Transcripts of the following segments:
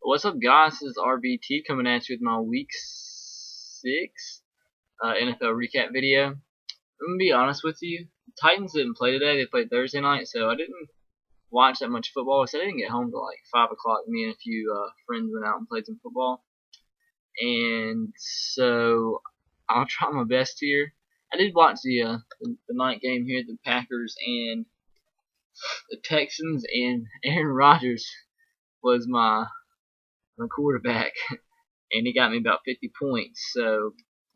What's up, guys? This is RBT coming at you with my Week 6 NFL recap video. I'm gonna be honest with you. The Titans didn't play today. They played Thursday night, so I didn't watch that much football. So I didn't get home till like 5 o'clock. Me and a few friends went out and played some football, and so I'll try my best here. I did watch the night game here, the Packers and the Texans, and Aaron Rodgers was my quarterback, and he got me about 50 points, so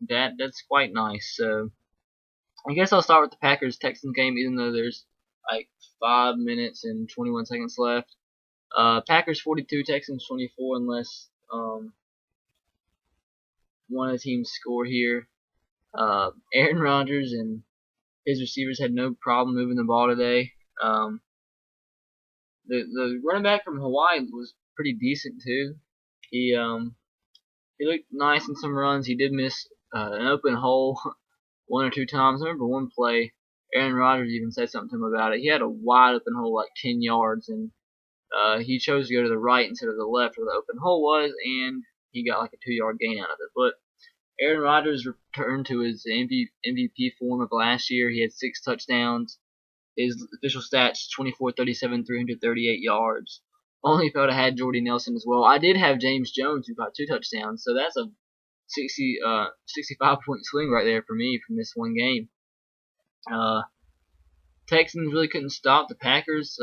that's quite nice. So I guess I'll start with the Packers-Texans game, even though there's like 5 minutes and 21 seconds left. Packers 42, Texans 24, unless one of the teams score here. Aaron Rodgers and his receivers had no problem moving the ball today. The running back from Hawaii was pretty decent too. He looked nice in some runs. He did miss an open hole one or two times. I remember one play, Aaron Rodgers even said something to him about it. He had a wide open hole like 10 yards, and he chose to go to the right instead of the left where the open hole was, and he got like a 2-yard gain out of it. But Aaron Rodgers returned to his MVP form of last year. He had 6 touchdowns. His official stats: 24, 37, 338 yards. Only felt I had Jordy Nelson as well. I did have James Jones, who got 2 touchdowns, so that's a 65-point swing right there for me from this one game. Texans really couldn't stop the Packers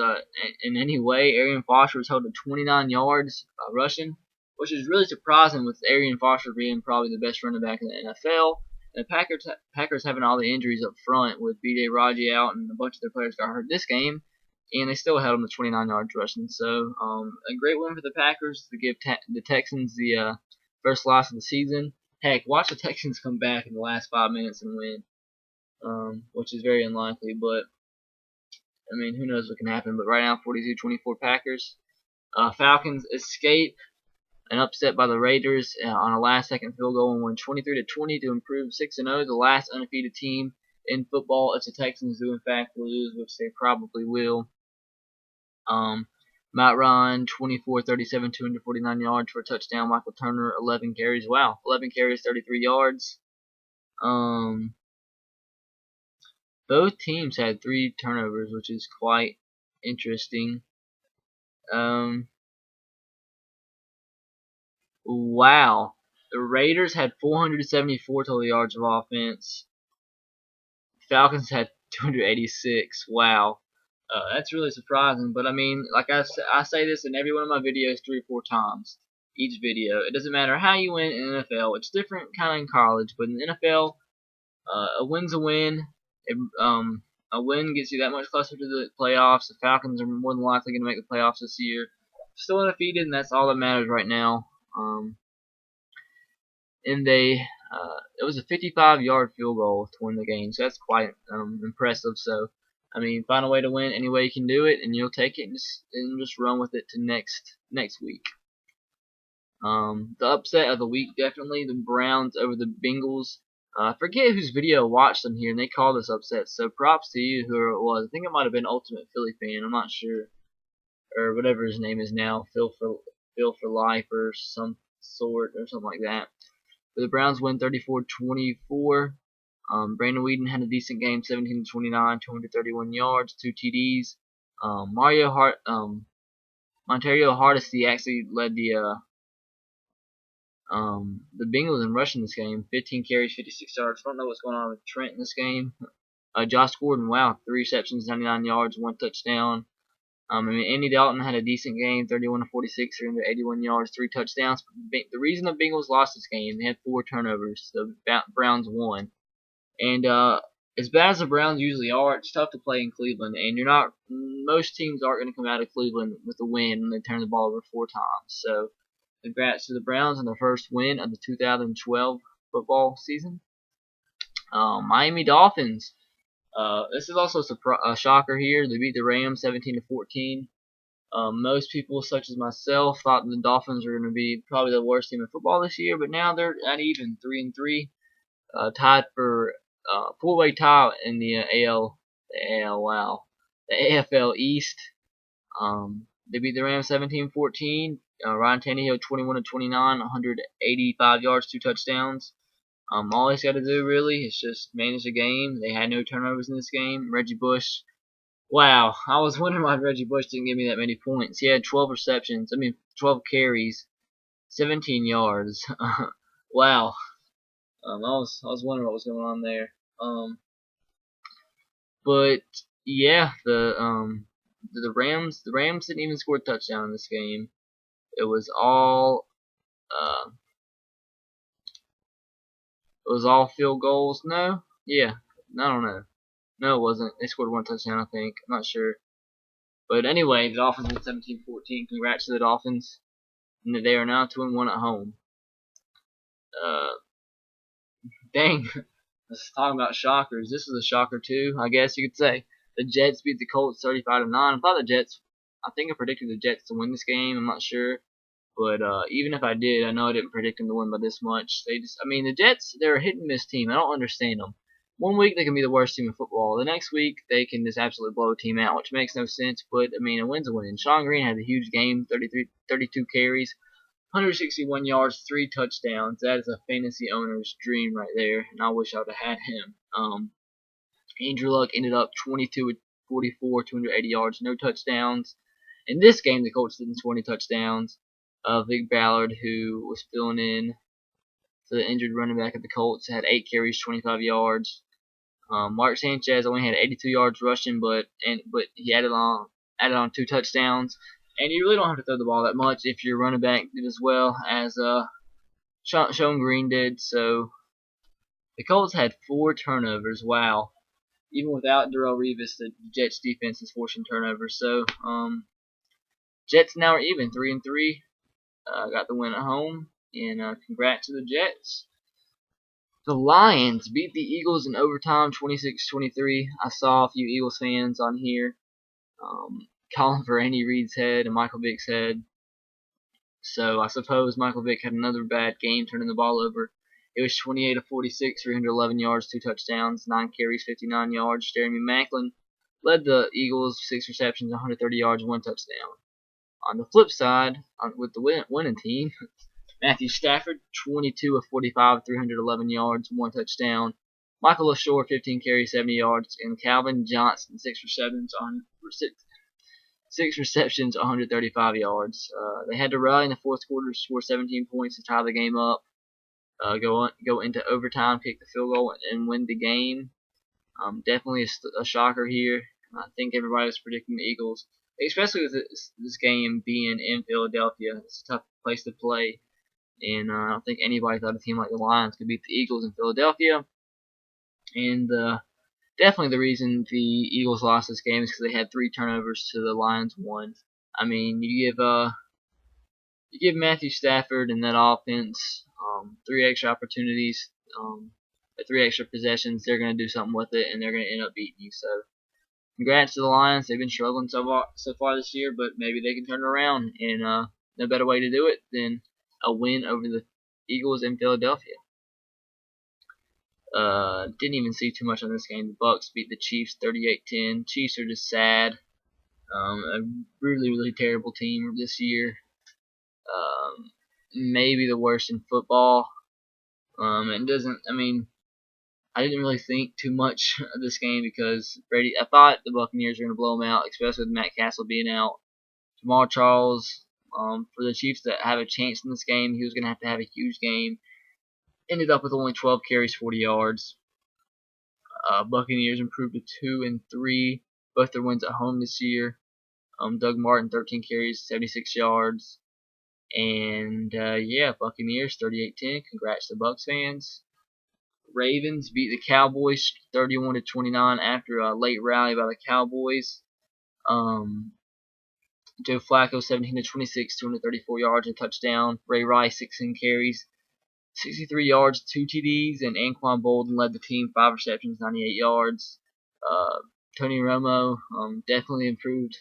in any way. Arian Foster was held to 29 yards rushing, which is really surprising with Arian Foster being probably the best running back in the NFL. And the Packers having all the injuries up front with B.J. Raji out and a bunch of their players got hurt this game, and they still held them to 29 yards rushing. So a great win for the Packers to give the Texans the first loss of the season. Heck, watch the Texans come back in the last 5 minutes and win, which is very unlikely. But I mean, who knows what can happen? But right now, 42-24 Packers. Falcons escape an upset by the Raiders on a last-second field goal and win 23-20 to improve 6-0, the last undefeated team in football if the Texans do in fact lose, which they probably will. Matt Ryan, 24, 37, 249 yards for a touchdown. Michael Turner, 11 carries. Wow, 11 carries, 33 yards. Both teams had 3 turnovers, which is quite interesting. Wow, the Raiders had 474 total yards of offense. Falcons had 286. Wow. That's really surprising, but I mean, like I say this in every one of my videos 3 or 4 times each video. It doesn't matter how you win in the NFL. It's different kind of in college, but in the NFL, a win's a win. A win gets you that much closer to the playoffs. The Falcons are more than likely going to make the playoffs this year. Still undefeated, and that's all that matters right now. And it was a 55-yard field goal to win the game, so that's quite impressive. So, I mean, find a way to win any way you can do it, and you'll take it and just run with it to next week. The upset of the week, definitely the Browns over the Bengals. I forget whose video I watched them here, and they called this upset. So props to you, whoever it was. I think it might have been Ultimate Philly Fan. I'm not sure, or whatever his name is now, Phil for Life or some sort or something like that. But the Browns win 34-24. Brandon Weeden had a decent game, 17-29, 231 yards, 2 TDs. Montario Hardesty actually led the Bengals in rushing this game, 15 carries, 56 yards. I don't know what's going on with Trent in this game. Josh Gordon, wow, 3 receptions, 99 yards, 1 touchdown. I mean, Andy Dalton had a decent game, 31-46, 381 yards, 3 touchdowns. The reason the Bengals lost this game, they had 4 turnovers. The Browns won. And as bad as the Browns usually are, it's tough to play in Cleveland. And most teams aren't going to come out of Cleveland with a win when they turn the ball over 4 times. So, congrats to the Browns on their first win of the 2012 football season. Miami Dolphins. This is also a shocker here. They beat the Rams 17-14. Most people, such as myself, thought the Dolphins were going to be probably the worst team in football this year, but now they're at even 3-3, tied for 4-way tie in the AFL East. They beat the Rams 17-14. Ryan Tannehill 21-29, 185 yards, 2 touchdowns. All he's got to do really is just manage the game. They had no turnovers in this game. Reggie Bush, wow, I was wondering why Reggie Bush didn't give me that many points. He had 12 receptions. 12 carries, 17 yards. Wow. I was wondering what was going on there. But yeah, the Rams didn't even score a touchdown in this game. It was all field goals. No, yeah, I don't know. No, it wasn't. They scored 1 touchdown, I think. I'm not sure. But anyway, the Dolphins won 17-14. Congrats to the Dolphins. And they are now 2-1 at home. Dang. Let's talk about shockers. This is a shocker too, I guess you could say. The Jets beat the Colts 35-9. I think I predicted the Jets to win this game. I'm not sure. But even if I did, I know I didn't predict them to win by this much. The Jets, they're a hit and miss team. I don't understand them. One week they can be the worst team in football. The next week they can just absolutely blow a team out, which makes no sense. But a win's a win. Sean Greene had a huge game, 32 carries, 161 yards, 3 touchdowns. That is a fantasy owner's dream right there, and I wish I would have had him. Andrew Luck ended up 22 44, 280 yards, no touchdowns. In this game, the Colts didn't score any touchdowns. Vick Ballard, who was filling in for the injured running back of the Colts, had 8 carries, 25 yards. Mark Sanchez only had 82 yards rushing, but he added on 2 touchdowns. And you really don't have to throw the ball that much if your running back did as well as Sean Greene did. So the Colts had 4 turnovers. Wow. Even without Darrelle Revis, the Jets defense is forcing turnovers. So Jets now are even 3-3. Got the win at home. And congrats to the Jets. The Lions beat the Eagles in overtime 26-23. I saw a few Eagles fans on here calling for Andy Reid's head and Michael Vick's head. So I suppose Michael Vick had another bad game turning the ball over. It was 28-46, 311 yards, 2 touchdowns, 9 carries, 59 yards. Jeremy Maclin led the Eagles, 6 receptions, 130 yards, 1 touchdown. On the flip side, with the winning team, Matthew Stafford, 22-45, 311 yards, 1 touchdown. Michael Leshoure, 15 carries, 70 yards, and Calvin Johnson, 6 receptions, 135 yards. They had to rally in the fourth quarter to score 17 points to tie the game up. Go into overtime, kick the field goal, and win the game. Definitely a shocker here. I think everybody was predicting the Eagles, especially with this game being in Philadelphia. It's a tough place to play, and I don't think anybody thought a team like the Lions could beat the Eagles in Philadelphia. And definitely the reason the Eagles lost this game is because they had 3 turnovers to the Lions 1. You give Matthew Stafford and that offense 3 extra opportunities, 3 extra possessions. They're going to do something with it, and they're going to end up beating you. So, congrats to the Lions. They've been struggling so far this year, but maybe they can turn it around. And no better way to do it than a win over the Eagles in Philadelphia. Didn't even see too much on this game. The Bucks beat the Chiefs 38-10. Chiefs are just sad. A really, really terrible team this year. Maybe the worst in football. I didn't really think too much of this game because Brady. I thought the Buccaneers were going to blow them out, especially with Matt Castle being out. Jamal Charles, for the Chiefs to have a chance in this game, he was going to have a huge game. Ended up with only 12 carries, 40 yards. Buccaneers improved to 2-3. Both their wins at home this year. Doug Martin, 13 carries, 76 yards. And Buccaneers 38-10. Congrats to Bucs fans. Ravens beat the Cowboys 31-29 after a late rally by the Cowboys. Joe Flacco 17-26, 234 yards and touchdown. Ray Rice 16 carries, 63 yards, 2 TDs, and Anquan Boldin led the team, 5 receptions, 98 yards. Tony Romo definitely improved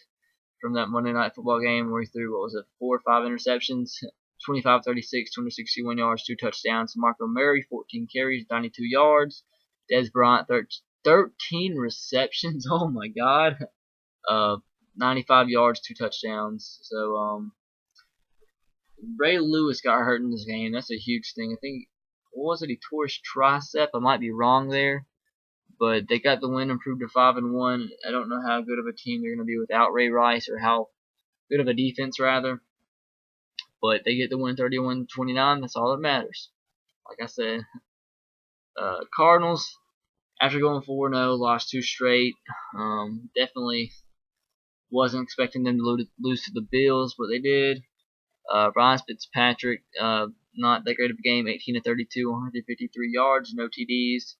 from that Monday Night Football game where he threw, 4 or 5 interceptions, 25-36, 261 yards, 2 touchdowns. Marco Murray, 14 carries, 92 yards. Des Bryant, 13 receptions. Oh my God. 95 yards, 2 touchdowns. So Ray Lewis got hurt in this game. That's a huge thing. I think, what was it? He tore his tricep. I might be wrong there, but they got the win, improved to 5-1. I don't know how good of a team they're going to be without Ray Rice, or how good of a defense rather. But they get the win, 31-29. That's all that matters. Like I said, Cardinals, after going 4-0, lost 2 straight. Definitely wasn't expecting them to lose to the Bills, but they did. Ryan Fitzpatrick, not that great of a game, 18-32, 153 yards, no TDs.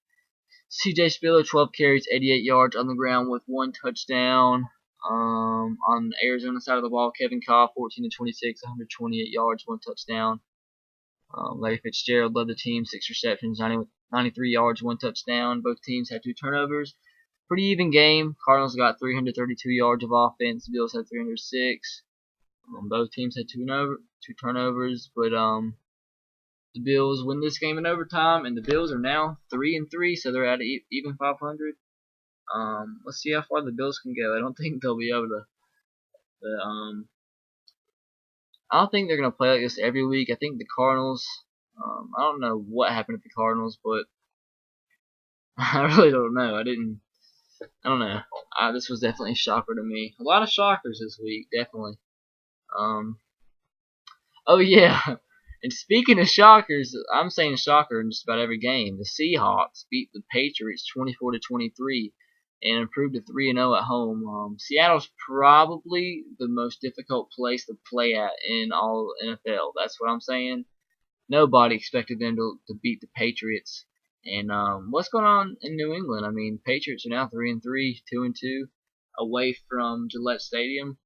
C.J. Spiller, 12 carries, 88 yards on the ground with 1 touchdown. On the Arizona side of the ball, Kevin Cobb, 14-26, 128 yards, 1 touchdown. Larry Fitzgerald led the team, 6 receptions, 93 yards, 1 touchdown. Both teams had 2 turnovers. Pretty even game. Cardinals got 332 yards of offense. The Bills had 306. Both teams had 2 turnovers, but the Bills win this game in overtime, and the Bills are now 3-3, so they're at even 500. Let's see how far the Bills can go. I don't think they'll be able to. I don't think they're gonna play like this every week. I think the Cardinals. I don't know what happened to the Cardinals, but I really don't know. I don't know. This was definitely a shocker to me. A lot of shockers this week, definitely. Oh yeah. And speaking of shockers, I'm saying shocker in just about every game. The Seahawks beat the Patriots 24-23 and improved to 3-0 at home. Seattle's probably the most difficult place to play at in all NFL. That's what I'm saying. Nobody expected them to beat the Patriots. And what's going on in New England? I mean, Patriots are now 3-3, 2-2, away from Gillette Stadium.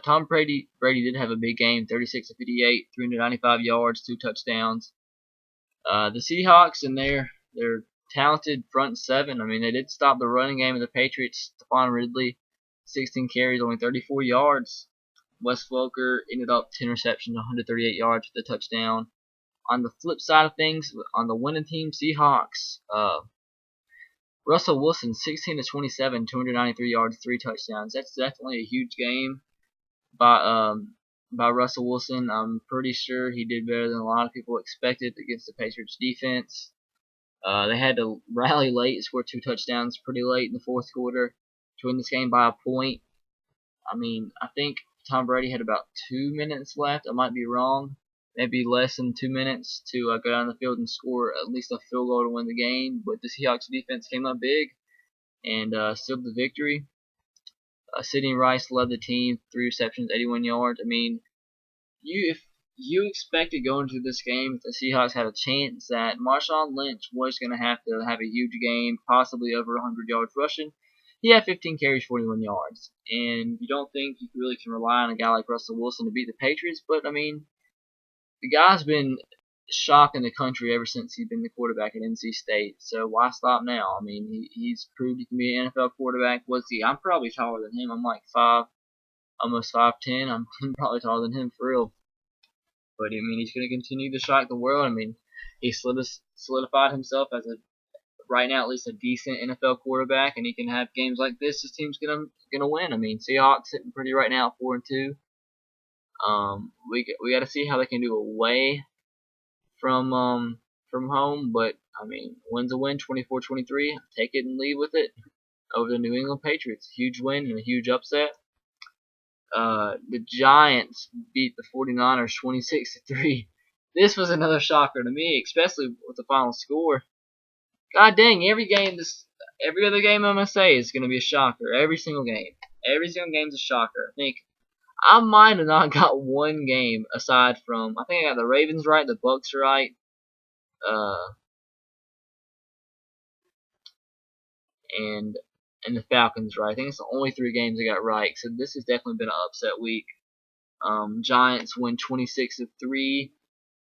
Tom Brady did have a big game, 36-58, 395 yards, 2 touchdowns. The Seahawks and their talented front 7. I mean, they did stop the running game of the Patriots. Stephon Ridley, 16 carries, only 34 yards. Wes Welker ended up 10 receptions, 138 yards with a touchdown. On the flip side of things, on the winning team, Seahawks, Russell Wilson, 16-27, 293 yards, 3 touchdowns. That's definitely a huge game by Russell Wilson. I'm pretty sure he did better than a lot of people expected against the Patriots defense. They had to rally late, score 2 touchdowns pretty late in the fourth quarter to win this game by a point. I mean, I think Tom Brady had about 2 minutes left. I might be wrong. Maybe less than 2 minutes to go down the field and score at least a field goal to win the game. But the Seahawks defense came up big and sealed the victory. Sidney Rice led the team, 3 receptions, 81 yards. I mean, if you expected going into this game, the Seahawks had a chance that Marshawn Lynch was going to have a huge game, possibly over 100 yards rushing. He had 15 carries, 41 yards. And you don't think you really can rely on a guy like Russell Wilson to beat the Patriots, but I mean, the guy's been shocking the country ever since he's been the quarterback at NC State. So why stop now? I mean, he's proved he can be an NFL quarterback. I'm probably taller than him. I'm like 5, almost 5'10". I'm probably taller than him for real. But I mean, he's going to continue to shock the world. I mean, he solidified himself as right now at least a decent NFL quarterback, and he can have games like this. His team's gonna win. I mean, Seahawks sitting pretty right now, 4-2. We got to see how they can do away from home, but I mean, win's a win, 24-23. Take it and leave with it over the New England Patriots. Huge win and a huge upset. The Giants beat the 49ers 26-3. This was another shocker to me, especially with the final score. God dang, every other game I'm gonna say is gonna be a shocker. Every single game. Every single game's a shocker. I think I might have not got one game aside from, I think I got the Ravens right, the Bucks right, and the Falcons right. I think it's the only 3 games I got right. So this has definitely been an upset week. Giants win 26-3.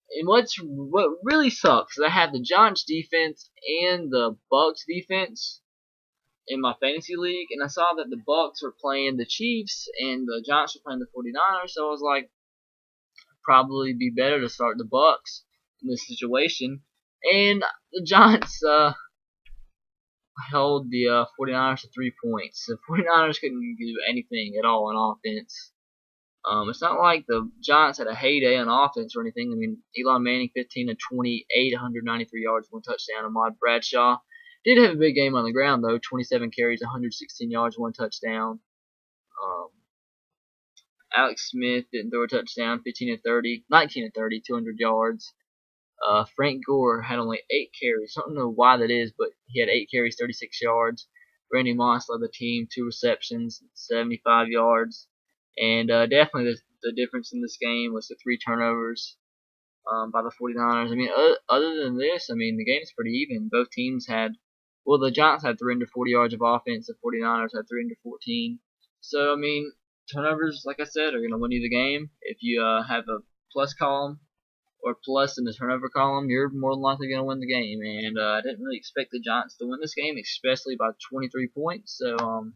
And what really sucks is I have the Giants defense and the Bucks defense in my fantasy league, and I saw that the Bucks were playing the Chiefs and the Giants were playing the 49ers, so I was like, probably be better to start the Bucks in this situation. And the Giants held the 49ers to 3 points. The 49ers couldn't do anything at all on offense. It's not like the Giants had a heyday on offense or anything. I mean, Eli Manning 15 to 28, 193 yards, 1 touchdown. Ahmad Bradshaw did have a big game on the ground though, 27 carries, 116 yards, 1 touchdown. Alex Smith didn't throw a touchdown, 19 to 30, 200 yards. Frank Gore had only 8 carries. I don't know why that is, but he had 8 carries, 36 yards. Randy Moss led the team, 2 receptions, 75 yards. And definitely the difference in this game was the 3 turnovers by the 49ers. I mean, other than this, I mean, the game's pretty even. Both teams had, well, the Giants had 340 yards of offense. The 49ers had 314. So, I mean, turnovers, like I said, are going to win you the game. If you have a plus column or plus in the turnover column, you're more than likely going to win the game. And I didn't really expect the Giants to win this game, especially by 23 points. So,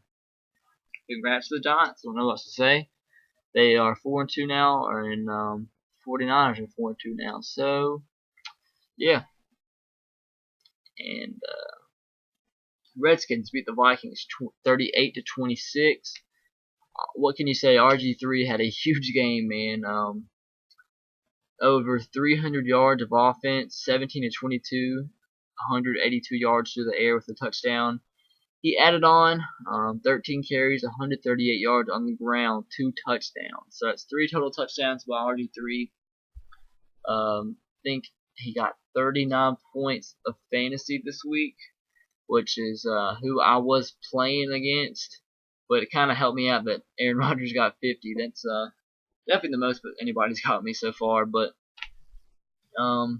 congrats to the Giants. I don't know what else to say. They are 4-2 now, and 49ers are 4-2 now. So, yeah. And Redskins beat the Vikings 38 to 26. What can you say? RG3 had a huge game, man. Over 300 yards of offense, 17 to 22, 182 yards through the air with a touchdown. He added on 13 carries, 138 yards on the ground, 2 touchdowns. So that's 3 total touchdowns by RG3. I think he got 39 points of fantasy this week, which is who I was playing against. But it kind of helped me out that Aaron Rodgers got 50. That's definitely the most anybody's got me so far. But the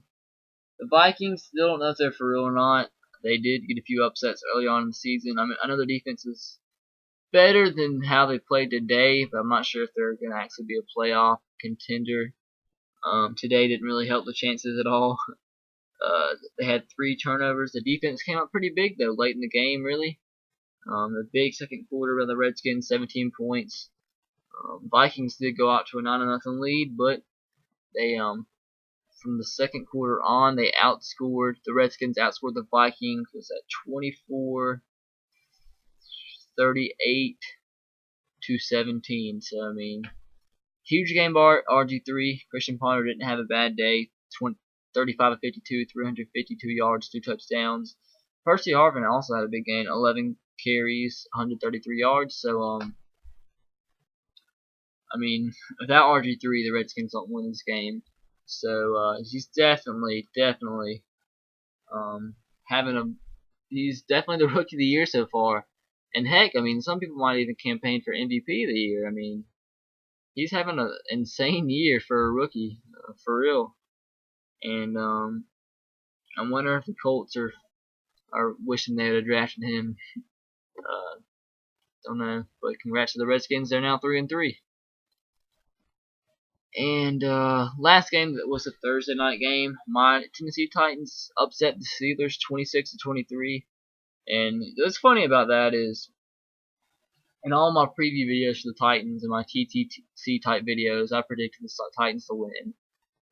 Vikings still don't know if they're for real or not. They did get a few upsets early on in the season. I mean, I know their defense is better than how they played today, but I'm not sure if they're going to actually be a playoff contender. Today didn't really help the chances at all. They had 3 turnovers. The defense came out pretty big, though, late in the game, really. The big second quarter by the Redskins, 17 points. Vikings did go out to a 9-0 lead, but they from the second quarter on, they outscored the Redskins, outscored the Vikings. It was at 24-38 to 17. So I mean, huge game by RG3. Christian Ponder didn't have a bad day. 35 of 52, 352 yards, 2 touchdowns. Percy Harvin also had a big game, 11 carries, 133 yards. So I mean, without RG3, the Redskins don't win this game. So he's definitely he's definitely the rookie of the year so far. And heck, I mean, some people might even campaign for MVP of the year. I mean, he's having an insane year for a rookie, for real. And I wonder if the Colts are wishing they had drafted him. Don't know, but congrats to the Redskins. They're now 3-3. And last game that was a Thursday night game, my Tennessee Titans upset the Steelers 26 to 23. And what's funny about that is, in all my preview videos for the Titans and my TTC type videos, I predicted the Titans to win.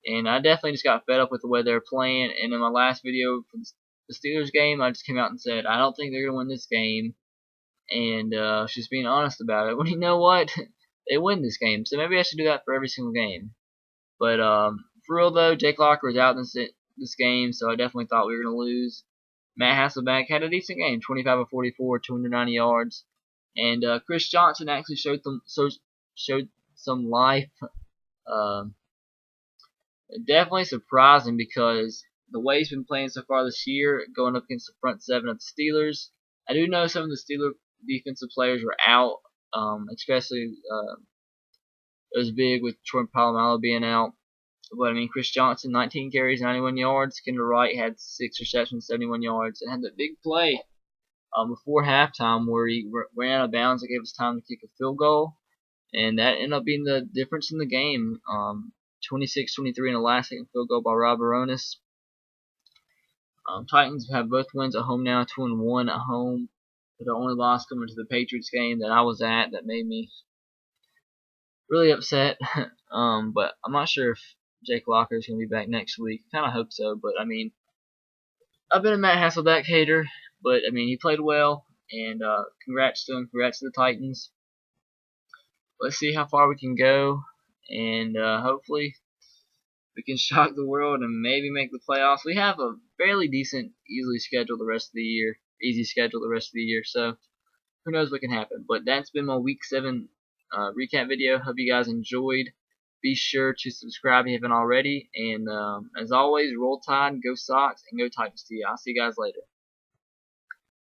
And I definitely just got fed up with the way they're playing. And in my last video for the Steelers game, I just came out and said, I don't think they're going to win this game. And just being honest about it. Well, you know what? They win this game. So maybe I should do that for every single game. But for real though, Jake Locker was out in this game, so I definitely thought we were going to lose. Matt Hasselbeck had a decent game, 25 of 44, 290 yards. And Chris Johnson actually showed some life. Definitely surprising because the way he's been playing so far this year, going up against the front 7 of the Steelers. I do know some of the Steelers defensive players were out, especially it was big with Troy Polamalu being out. But I mean, Chris Johnson, 19 carries, 91 yards. Kendall Wright had 6 receptions, 71 yards, and had that big play before halftime where he ran out of bounds. It gave us time to kick a field goal, and that ended up being the difference in the game. 26-23 in the last second field goal by Rob Aronis. Titans have both wins at home now, 2-1 at home. But the only loss coming to the Patriots game that I was at that made me really upset. But I'm not sure if Jake Locker is going to be back next week. Kind of hope so, but I mean, I've been a Matt Hasselbeck hater, but I mean he played well, and congrats to him. Congrats to the Titans. Let's see how far we can go, and hopefully we can shock the world and maybe make the playoffs. We have a fairly decent, easy schedule the rest of the year. So who knows what can happen. But that's been my Week 7 recap video. Hope you guys enjoyed. Be sure to subscribe if you haven't already. And as always, roll tide, go Sox, and go Titans. I'll see you guys later.